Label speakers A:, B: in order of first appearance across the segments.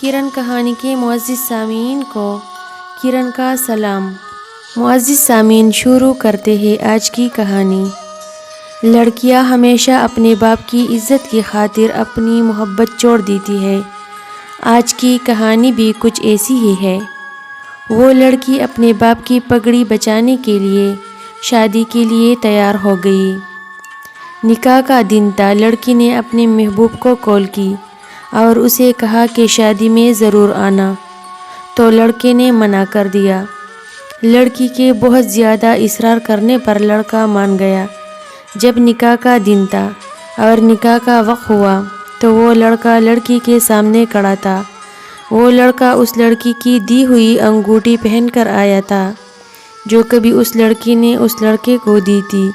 A: کرن کہانی کے معزز سامعین کو کرن کا سلام۔ معزز سامعین، شروع کرتے ہیں آج کی کہانی۔ لڑکیاں ہمیشہ اپنے باپ کی عزت کی خاطر اپنی محبت چھوڑ دیتی ہے۔ آج کی کہانی بھی کچھ ایسی ہی ہے۔ وہ لڑکی اپنے باپ کی پگڑی بچانے کے لیے شادی کے لیے تیار ہو گئی۔ نکاح کا دن تھا۔ لڑکی نے اپنے محبوب کو کال کی اور اسے کہا کہ شادی میں ضرور آنا، تو لڑکے نے منع کر دیا۔ لڑکی کے بہت زیادہ اصرار کرنے پر لڑکا مان گیا۔ جب نکاح کا دن تھا اور نکاح کا وقت ہوا تو وہ لڑکا لڑکی کے سامنے کھڑا تھا۔ وہ لڑکا اس لڑکی کی دی ہوئی انگوٹھی پہن کر آیا تھا جو کبھی اس لڑکی نے اس لڑکے کو دی تھی۔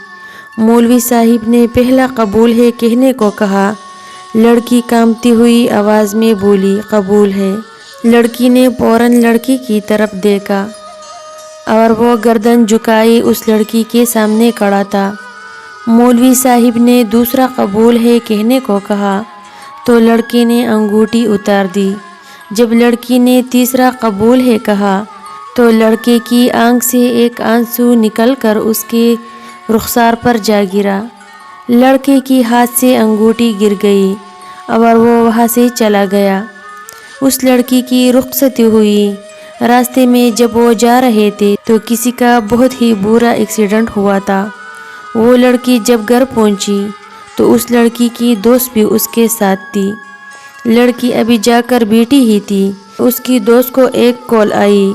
A: مولوی صاحب نے پہلا قبول ہے کہنے کو کہا۔ لڑکی کانپتی ہوئی آواز میں بولی، قبول ہے۔ لڑکی نے فوراً لڑکی کی طرف دیکھا اور وہ گردن جھکائے اس لڑکی کے سامنے کھڑا تھا۔ مولوی صاحب نے دوسرا قبول ہے کہنے کو کہا تو لڑکے نے انگوٹھی اتار دی۔ جب لڑکی نے تیسرا قبول ہے کہا تو لڑکے کی آنکھ سے ایک آنسو نکل کر اس کے رخسار پر جا گرا۔ لڑکے کی ہاتھ سے انگوٹھی گر گئی اور وہ وہاں سے چلا گیا۔ اس لڑکی کی رخصتی ہوئی۔ راستے میں جب وہ جا رہے تھے تو کسی کا بہت ہی برا ایکسیڈنٹ ہوا تھا۔ وہ لڑکی جب گھر پہنچی تو اس لڑکی کی دوست بھی اس کے ساتھ تھی۔ لڑکی ابھی جا کر بیٹھی ہی تھی، اس کی دوست کو ایک کال آئی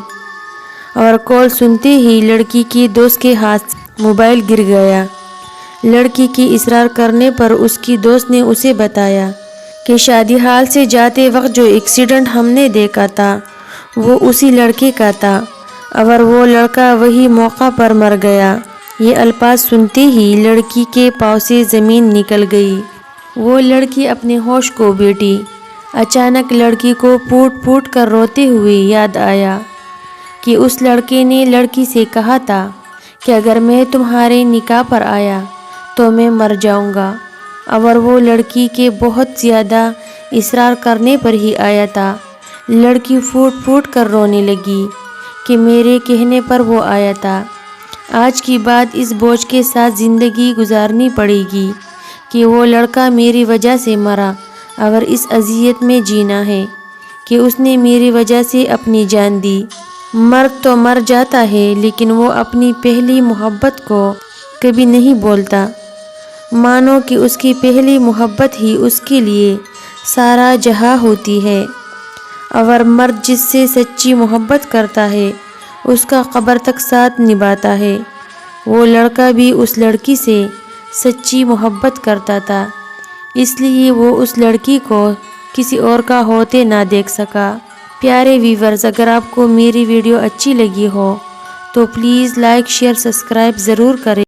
A: اور کال سنتے ہی لڑکی کی دوست کے ہاتھ سے موبائل گر گیا۔ لڑکی کی اصرار کرنے پر اس کی دوست نے اسے بتایا کہ شادی ہال سے جاتے وقت جو ایکسیڈنٹ ہم نے دیکھا تھا وہ اسی لڑکے کا تھا اور وہ لڑکا وہی موقع پر مر گیا۔ یہ الفاظ سنتے ہی لڑکی کے پاؤں سے زمین نکل گئی۔ وہ لڑکی اپنے ہوش کو بیٹھی۔ اچانک لڑکی کو پھوٹ پھوٹ کر روتے ہوئے یاد آیا کہ اس لڑکے نے لڑکی سے کہا تھا کہ اگر میں تمہارے نکاح پر آیا تو میں مر جاؤں گا، اور وہ لڑکی کے بہت زیادہ اصرار کرنے پر ہی آیا تھا۔ لڑکی پھوٹ پھوٹ کر رونے لگی کہ میرے کہنے پر وہ آیا تھا۔ آج کی بات اس بوجھ کے ساتھ زندگی گزارنی پڑے گی کہ وہ لڑکا میری وجہ سے مرا، اور اس اذیت میں جینا ہے کہ اس نے میری وجہ سے اپنی جان دی۔ مرد تو مر جاتا ہے لیکن وہ اپنی پہلی محبت کو کبھی نہیں بولتا۔ مانو کہ اس کی پہلی محبت ہی اس کے لیے سارا جہاں ہوتی ہے، اور مرد جس سے سچی محبت کرتا ہے اس کا قبر تک ساتھ نبھاتا ہے۔ وہ لڑکا بھی اس لڑکی سے سچی محبت کرتا تھا، اس لیے وہ اس لڑکی کو کسی اور کا ہوتے نہ دیکھ سکا۔ پیارے ویورز، اگر آپ کو میری ویڈیو اچھی لگی ہو تو پلیز لائک، شیئر، سبسکرائب ضرور کریں۔